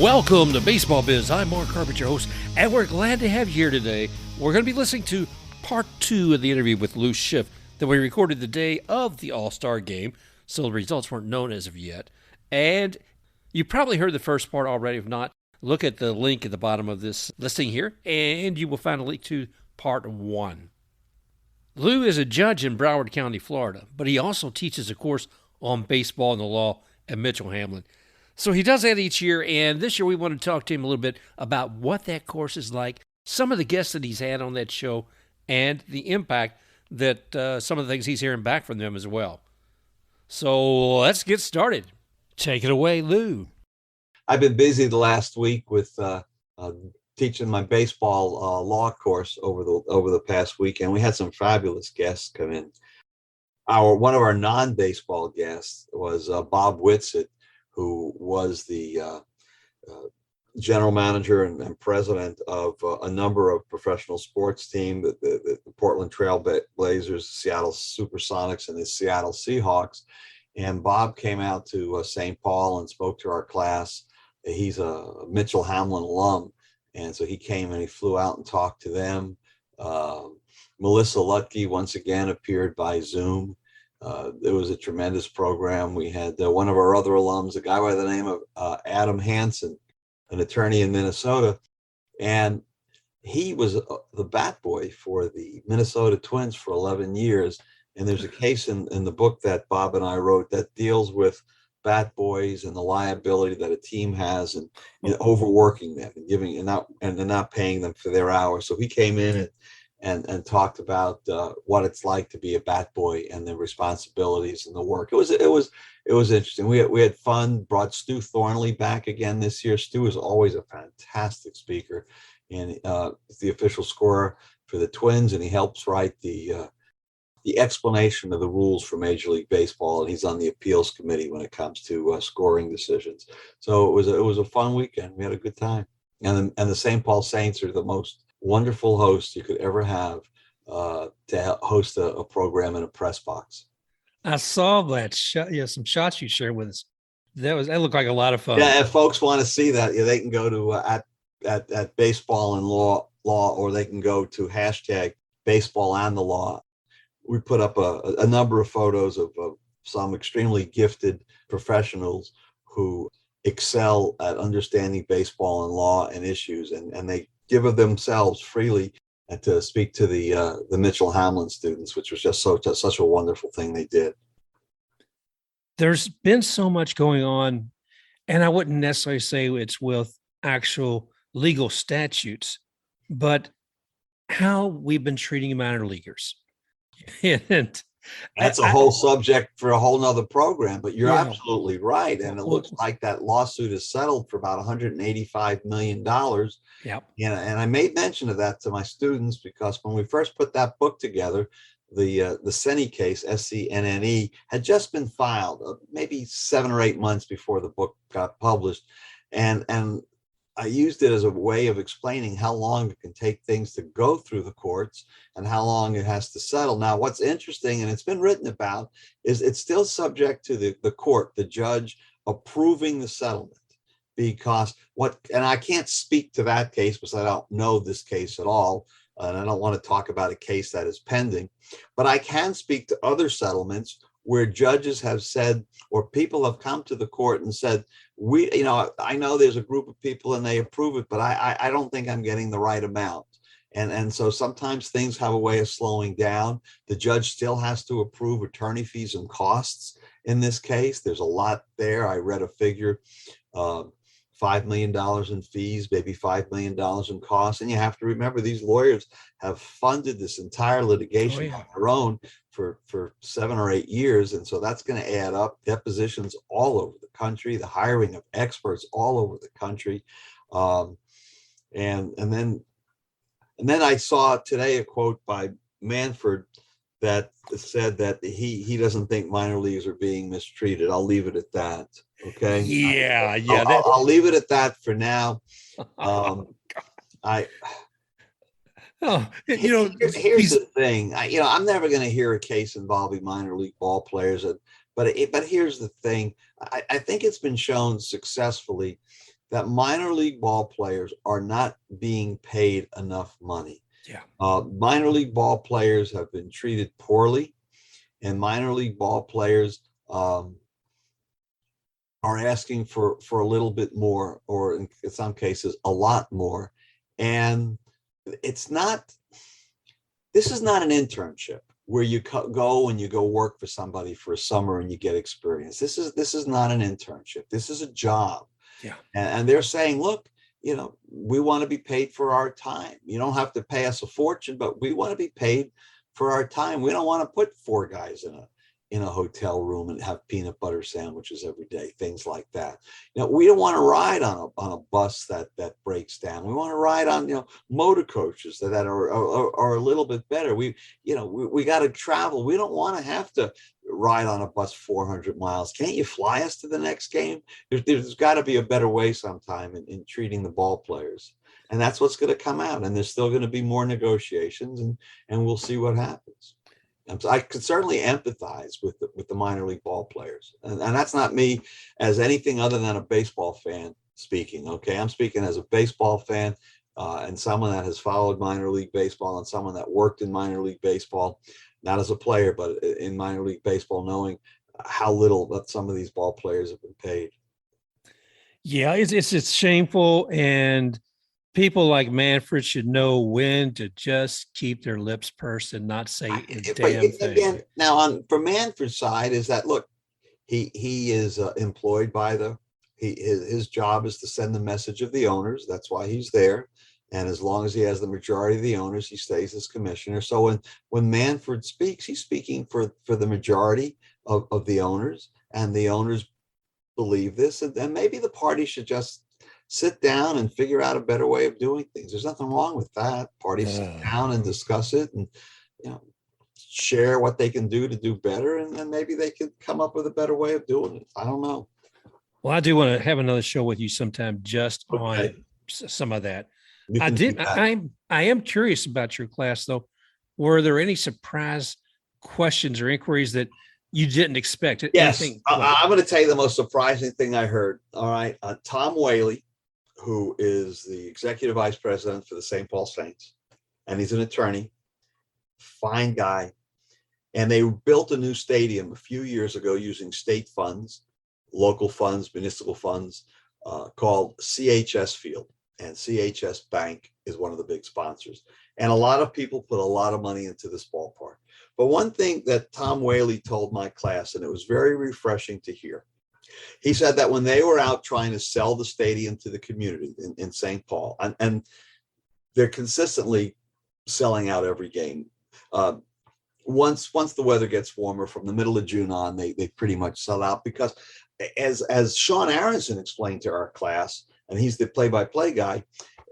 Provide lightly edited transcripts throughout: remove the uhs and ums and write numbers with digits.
Welcome to Baseball Biz. I'm Mark Carpenter, your host, and we're glad to have you here today. We're going to be listening to part 2 of the interview with Lou Schiff that we recorded the day of the All-Star Game, so the results weren't known as of yet. And you probably heard the first part already. If not, look at the link at the bottom of this listing here, and you will find a link to part 1. Lou is a judge in Broward County, Florida, but he also teaches a course on baseball and the law at Mitchell Hamline. So he does that each year, and this year we want to talk to him a little bit about what that course is like, some of the guests that he's had on that show, and the impact that some of the things he's hearing back from them as well. So let's get started. Take it away, Lou. I've been busy the last week with teaching my baseball law course over the past weekend. We had some fabulous guests come in. One of our non-baseball guests was Bob Whitsitt, who was the general manager and president of a number of professional sports teams, the Portland Trail Blazers, Seattle Supersonics, and the Seattle Seahawks. And Bob came out to St. Paul and spoke to our class. He's a Mitchell Hamline alum, and so he came and he flew out and talked to them. Melissa Ludtke once again appeared by Zoom. It was a tremendous program. We had one of our other alums, a guy by the name of Adam Hanson, an attorney in Minnesota, and he was the bat boy for the Minnesota Twins for 11 years. And there's a case in the book that Bob and I wrote that deals with bat boys and the liability that a team has and overworking them and giving and not paying them for their hours. So he came in and talked about what it's like to be a bat boy and the responsibilities and the work. It was interesting. We had fun. Brought Stu Thornley back again this year. Stu is always a fantastic speaker, and he's the official scorer for the Twins, and he helps write the explanation of the rules for Major League Baseball, and he's on the appeals committee when it comes to scoring decisions. So it was a fun weekend. We had a good time, and the St. Paul Saints are the most wonderful host you could ever have to host a program in a press box. I saw that shot. Yeah, some shots you shared with us. That looked like a lot of fun. Yeah, if folks want to see that, they can go to at Baseball and Law, or they can go to hashtag Baseball and the Law. We put up a number of photos of some extremely gifted professionals who excel at understanding baseball and law and issues, and they give of themselves freely and to speak to the Mitchell Hamline students, which was just such a wonderful thing they did. There's been so much going on, and I wouldn't necessarily say it's with actual legal statutes, but how we've been treating minor leaguers. And that's a whole subject for a whole nother program, but you're absolutely right. And it looks like that lawsuit is settled for about $185 million. Yep. And I made mention of that to my students because when we first put that book together, the Senny case, SCNNE, had just been filed maybe 7 or 8 months before the book got published. And I used it as a way of explaining how long it can take things to go through the courts and how long it has to settle. Now, what's interesting, and it's been written about, is it's still subject to the court, the judge approving the settlement. And I can't speak to that case because I don't know this case at all. And I don't want to talk about a case that is pending, but I can speak to other settlements where judges have said, or people have come to the court and said, I know there's a group of people and they approve it, but I don't think I'm getting the right amount. And so sometimes things have a way of slowing down. The judge still has to approve attorney fees and costs. In this case, there's a lot there. I read a figure, $5 million in fees, maybe $5 million in costs. And you have to remember, these lawyers have funded this entire litigation on their own for 7 or 8 years. And so that's going to add up. Depositions all over the country, the hiring of experts all over the country. And then I saw today a quote by Manfred that said that he doesn't think minor leagues are being mistreated. I'll leave it at that. Okay. Yeah. I'll leave it at that for now. Here's the thing. I'm never going to hear a case involving minor league ball players, but here's the thing. I think it's been shown successfully that minor league ball players are not being paid enough money. Yeah. Minor league ball players have been treated poorly, and minor league ball players are asking for a little bit more, or in some cases, a lot more. And this is not an internship where you go and you go work for somebody for a summer and you get experience. This is not an internship. This is a job. Yeah. And they're saying, look, we want to be paid for our time. You don't have to pay us a fortune, but we want to be paid for our time. We don't want to put four guys in a hotel room and have peanut butter sandwiches every day, things like that. We don't want to ride on a bus that breaks down. We want to ride on motor coaches that are a little bit better. We got to travel. We don't want to have to ride on a bus 400 miles. Can't you fly us to the next game? There's got to be a better way sometime in treating the ball players. And that's what's going to come out. And there's still going to be more negotiations, and we'll see what happens. And so I could certainly empathize with the minor league ball players. And that's not me as anything other than a baseball fan speaking. Okay. I'm speaking as a baseball fan and someone that has followed minor league baseball and someone that worked in minor league baseball, not as a player, but in minor league baseball, knowing how little that some of these ball players have been paid. Yeah, it's shameful, and people like Manfred should know when to just keep their lips pursed and not say a damn thing. Again, now, for Manfred's side, is that look, he is employed by his job is to send the message of the owners. That's why he's there, and as long as he has the majority of the owners, he stays as commissioner. So when Manfred speaks, he's speaking for the majority of the owners, and the owners believe this, and maybe the party should just sit down and figure out a better way of doing things. There's nothing wrong with that. Parties sit down and discuss it and share what they can do to do better, and then maybe they could come up with a better way of doing it. I don't know. Well, I do want to have another show with you sometime just on some of that. I am curious about your class though. Were there any surprise questions or inquiries that you didn't expect? Yes. I'm going to tell you the most surprising thing I heard. All right. Tom Whaley, who is the executive vice president for the St. Paul Saints, and he's an attorney, fine guy. And they built a new stadium a few years ago using state funds, local funds, municipal funds, called CHS Field. And CHS Bank is one of the big sponsors. And a lot of people put a lot of money into this ballpark. But one thing that Tom Whaley told my class, and it was very refreshing to hear, he said that when they were out trying to sell the stadium to the community in St. Paul, and they're consistently selling out every game. Once the weather gets warmer, from the middle of June on, they pretty much sell out, because as Sean Aronson explained to our class, and he's the play-by-play guy,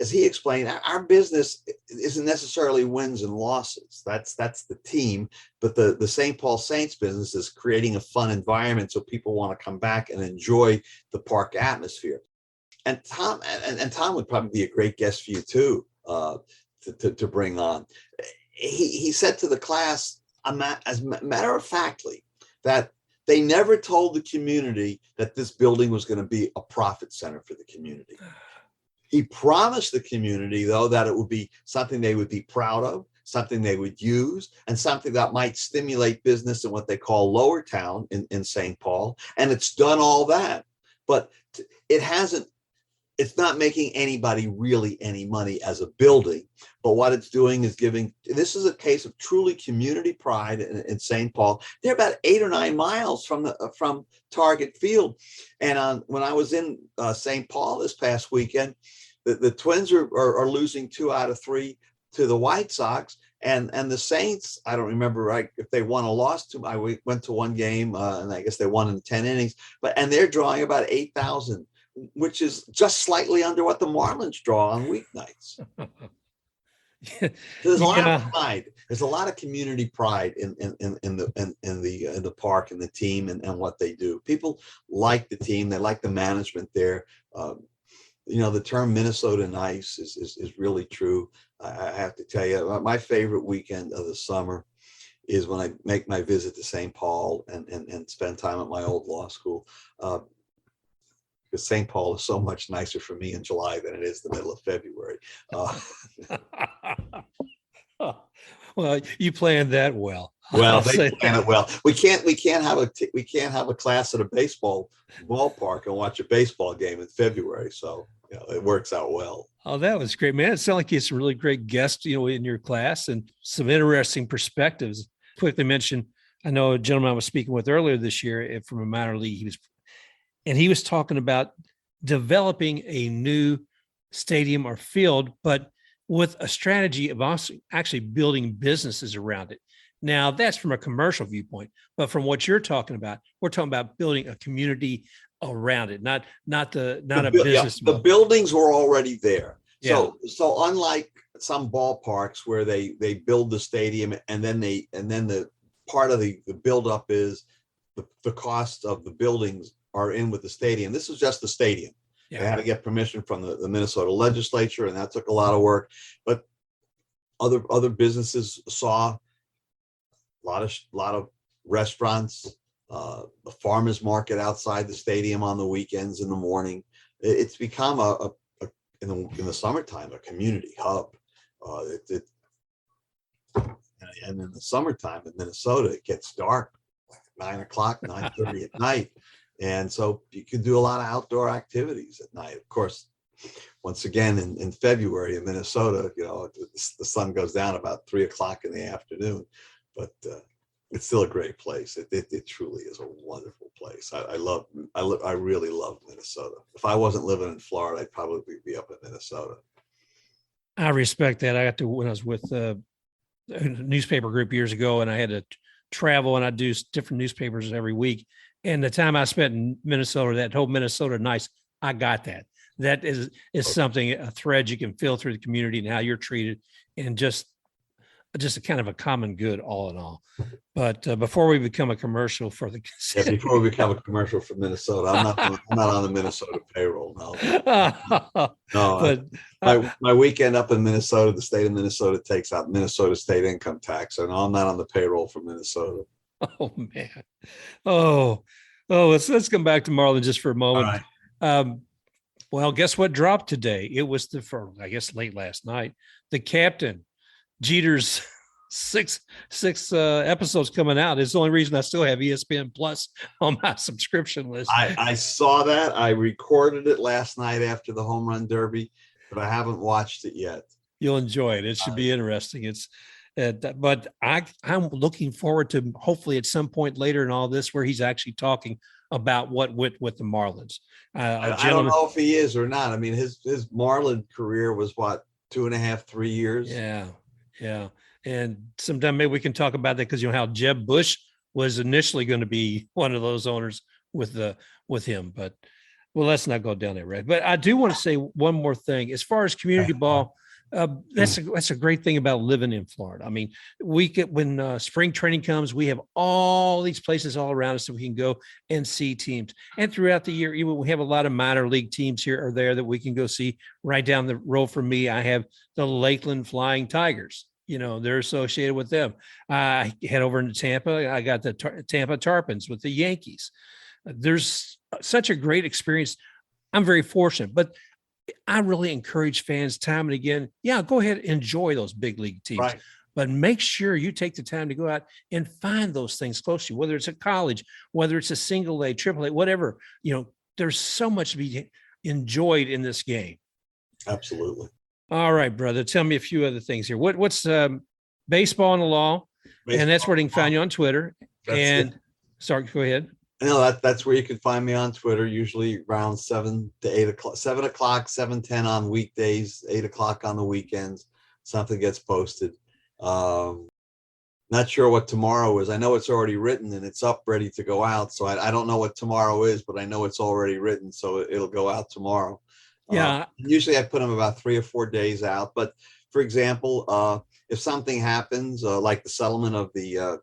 as he explained, our business isn't necessarily wins and losses. That's the team. But the St. Paul Saints business is creating a fun environment so people want to come back and enjoy the park atmosphere. And Tom would probably be a great guest for you too, to bring on. He said to the class, as matter of factly, that they never told the community that this building was going to be a profit center for the community. He promised the community, though, that it would be something they would be proud of, something they would use, and something that might stimulate business in what they call Lower Town in St. Paul. And it's done all that, but it's not making anybody really any money as a building. But what it's doing is this is a case of truly community pride in St. Paul. They're about 8 or 9 miles from Target Field. And when I was in St. Paul this past weekend, the Twins are losing 2 out of 3 to the White Sox. And the Saints, I don't remember if they won or lost. I went to one game, and I guess they won in 10 innings. and they're drawing about 8,000, which is just slightly under what the Marlins draw on weeknights. There's a lot of pride. There's a lot of community pride in the park and the team and what they do. People like the team. They like the management there. The term Minnesota nice is really true. I have to tell you, my favorite weekend of the summer is when I make my visit to St. Paul and spend time at my old law school. because St. Paul is so much nicer for me in July than it is the middle of February. Well, you planned that well. Well, they plan it well. We can't have a class at a baseball ballpark and watch a baseball game in February. So it works out well. Oh, that was great, man. It sounded like you had some really great guests, in your class and some interesting perspectives. Quickly mention, I know a gentleman I was speaking with earlier this year from a minor league. He was talking about developing a new stadium or field, but with a strategy of also actually building businesses around it. Now, that's from a commercial viewpoint, but from what you're talking about, we're talking about building a community around it, not a business. Yeah, the buildings were already there. Yeah. So unlike some ballparks where they build the stadium and then the part of the buildup is the cost of the buildings are in with the stadium. This is just the stadium. Yeah. They had to get permission from the Minnesota legislature, and that took a lot of work. But other businesses saw a lot of restaurants, the farmers market outside the stadium on the weekends in the morning. It's become in the summertime a community hub. And in the summertime in Minnesota, it gets dark like 9 o'clock, 9:30 at night. And so you can do a lot of outdoor activities at night. Of course, once again, in February in Minnesota, the sun goes down about 3 o'clock in the afternoon, but it's still a great place. It truly is a wonderful place. I really love Minnesota. If I wasn't living in Florida, I'd probably be up in Minnesota. I respect that. I got to, when I was with a newspaper group years ago, and I had to travel, and I do different newspapers every week. And the time I spent in Minnesota, that whole Minnesota nice, I got that. That is something, a thread you can feel through the community and how you're treated, and just a kind of a common good all in all. But before we become a commercial for the before we become a commercial for Minnesota, I'm not on the Minnesota payroll. No. But my weekend up in Minnesota, the state of Minnesota takes out Minnesota state income tax, and I'm not on the payroll for Minnesota. Oh man. Oh, let's come back to Marlin just for a moment. All right. Well, guess what dropped today? It was I guess late last night. The captain, Jeter's six episodes coming out. It's the only reason I still have ESPN Plus on my subscription list. I saw that. I recorded it last night after the home run derby, but I haven't watched it yet. You'll enjoy it. It should be interesting. But I'm looking forward to hopefully at some point later in all this where he's actually talking about what with the Marlins. I don't know if he is or not. I mean, his Marlin career was what, 2.5, 3 years. Yeah. And sometime maybe we can talk about that, because how Jeb Bush was initially going to be one of those owners with him. But well, let's not go down that road. But I do want to say one more thing as far as community ball. That's a great thing about living in Florida. I mean, when spring training comes, we have all these places all around us that we can go and see teams. And throughout the year, even we have a lot of minor league teams here or there that we can go see. Right down the road from me, I have the Lakeland Flying Tigers. They're associated with them. I head over into Tampa. I got the Tampa Tarpons with the Yankees. There's such a great experience. I'm very fortunate, but I really encourage fans time and again, go ahead and enjoy those big league teams, right, but make sure you take the time to go out and find those things close to you, whether it's a college, whether it's a single A, triple A, whatever. There's so much to be enjoyed in this game. Absolutely. All right, brother. Tell me a few other things here. What's baseball and the law? Baseball, and that's where they can find you on Twitter. Sorry, go ahead. No, that's where you can find me on Twitter, usually around 7 to 8 o'clock, 7 o'clock, 7:10 on weekdays, 8 o'clock on the weekends. Something gets posted. Not sure what tomorrow is. I know it's already written and it's up, ready to go out. So I don't know what tomorrow is, but I know it's already written, so it'll go out tomorrow. Yeah. Usually I put them about 3 or 4 days out. But for example, if something happens, like the settlement of the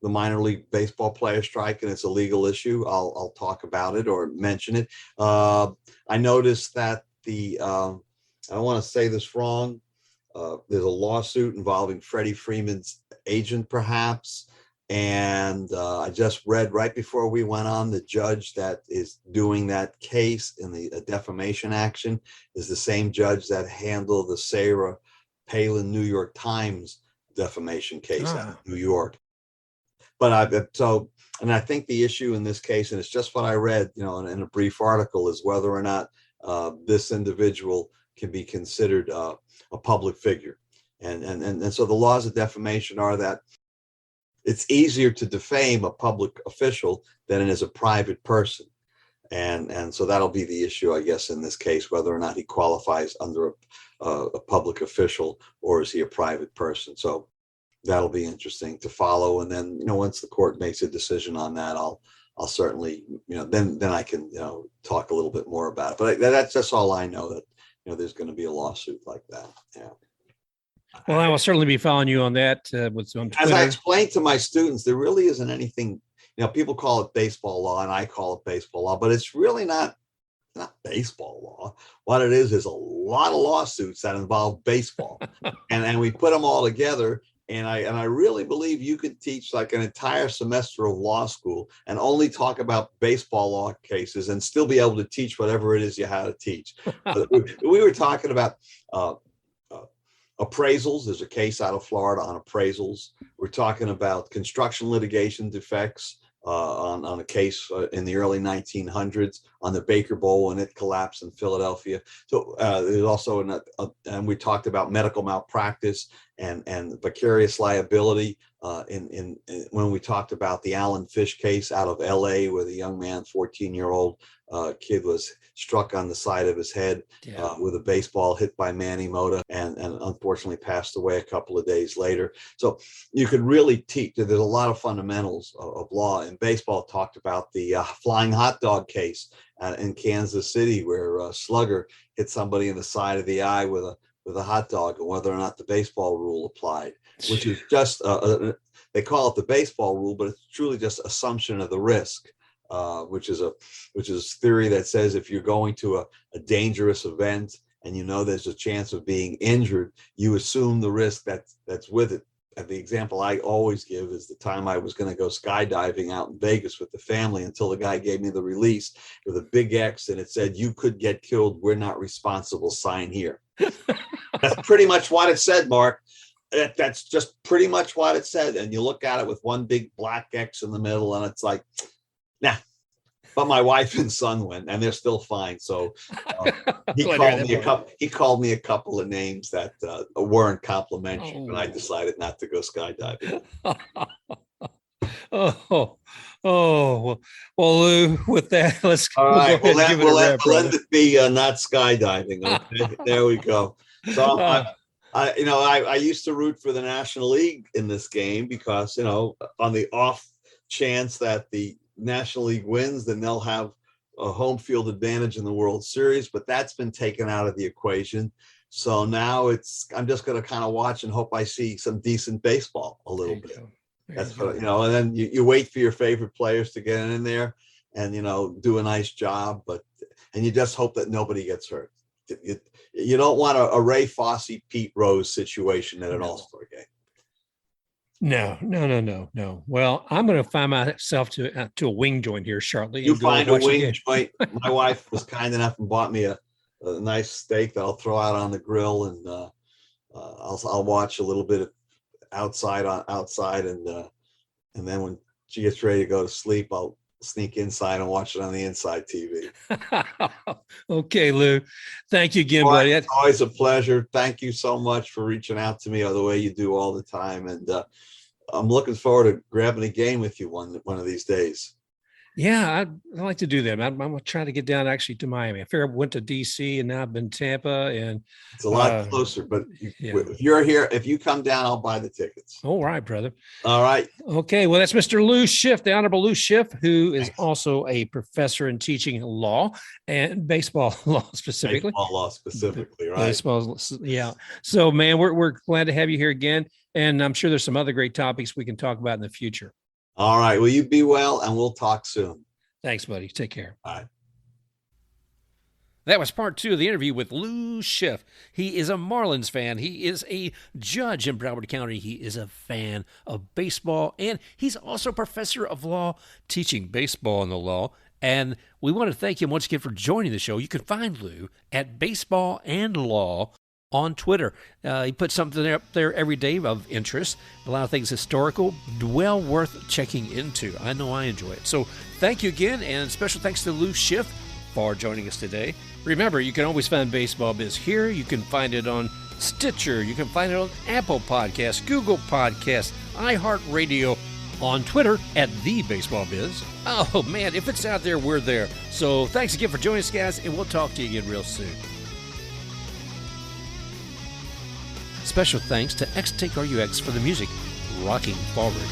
minor league baseball player strike, and it's a legal issue, I'll talk about it or mention it. I noticed that I don't want to say this wrong. There's a lawsuit involving Freddie Freeman's agent, perhaps, And I just read right before we went on, the judge that is doing that case in the defamation action is the same judge that handled the Sarah Palin New York Times defamation case out of New York. But I think the issue in this case, and it's just what I read, in a brief article, is whether or not this individual can be considered a public figure. And so the laws of defamation are that it's easier to defame a public official than it is a private person. And so that'll be the issue, I guess, in this case, whether or not he qualifies under a public official, or is he a private person. So that'll be interesting to follow. And then, once the court makes a decision on that, I'll certainly, then I can, talk a little bit more about it. But that's just all I know, that, there's going to be a lawsuit like that. Yeah. Well, I will certainly be following you on that. On Twitter. As I explained to my students, there really isn't anything, people call it baseball law and I call it baseball law, but it's really not baseball law. What it is a lot of lawsuits that involve baseball, and we put them all together. And I really believe you could teach like an entire semester of law school and only talk about baseball law cases and still be able to teach whatever it is you had to teach. We were talking about appraisals. There's a case out of Florida on appraisals. We're talking about construction litigation defects on a case in the early 1900s on the Baker Bowl when it collapsed in Philadelphia. So there's also, and we talked about medical malpractice and vicarious liability when we talked about the Alan Fish case out of LA, where the young man, 14-year-old kid, was struck on the side of his head with a baseball, hit by Manny Mota, and unfortunately passed away a couple of days later. So you could really teach. There's a lot of fundamentals of law. In baseball, talked about the flying hot dog case in Kansas City, where Slugger hit somebody in the side of the eye with a hot dog, and whether or not the baseball rule applied, which is just they call it the baseball rule, but it's truly just assumption of the risk. Which is theory that says if you're going to a dangerous event and there's a chance of being injured, you assume the risk that's with it. And the example I always give is the time I was going to go skydiving out in Vegas with the family, until the guy gave me the release with a big X and it said, "You could get killed. We're not responsible. Sign here." That's pretty much what it said, Mark. That's just pretty much what it said. And you look at it with one big black X in the middle, and it's like, nah. But my wife and son went, and they're still fine. So he called me a couple of names that weren't complimentary, but I decided not to go skydiving. Well, Lou, with that, let's all right. We'll let it be not skydiving. Okay, there we go. So I used to root for the National League in this game because on the off chance that the National League wins, then they'll have a home field advantage in the World Series, but that's been taken out of the equation. So now I'm just going to kind of watch and hope I see some decent baseball a little bit. That's what, and then you wait for your favorite players to get in there and, do a nice job, and you just hope that nobody gets hurt. You don't want a Ray Fosse, Pete Rose situation at an All-Star game. No. Well, I'm going to find myself to a wing joint here shortly. You find a wing joint. My wife was kind enough and bought me a nice steak that I'll throw out on the grill, and I'll watch a little bit of outside, and then when she gets ready to go to sleep, I'll sneak inside and watch it on the inside TV. Okay, Lou. Thank you again, buddy. It's always a pleasure. Thank you so much for reaching out to me the way you do all the time. And I'm looking forward to grabbing a game with you one of these days. Yeah, I'd like to do that. I'm going to try to get down actually to Miami. I figured I went to DC and now I've been Tampa, and it's a lot closer. But if you're here, if you come down, I'll buy the tickets. All right, brother. All right. Okay. Well, that's Mr. Lou Schiff, the Honorable Lou Schiff, who is also a professor in teaching law and baseball law specifically. Baseball law specifically, right? Baseball, yeah. So, man, we're glad to have you here again, and I'm sure there's some other great topics we can talk about in the future. All right. Well, you be well, and we'll talk soon. Thanks, buddy. Take care. Bye. That was part 2 of the interview with Lou Schiff. He is a Marlins fan. He is a judge in Broward County. He is a fan of baseball, and he's also a professor of law, teaching baseball and the law. And we want to thank him once again for joining the show. You can find Lou at Baseball and Law on Twitter. He puts something up there every day of interest, a lot of things historical, well worth checking into. I know I enjoy it. So thank you again, and special thanks to Lou Schiff for joining us today. Remember, you can always find Baseball Biz here. You can find it on Stitcher. You can find it on Apple Podcasts, Google Podcasts, iHeartRadio, on Twitter at @TheBaseballBiz. Oh, man, if it's out there, we're there. So thanks again for joining us, guys, and we'll talk to you again real soon. Special thanks to XTakeRUX for the music, Rocking Forward.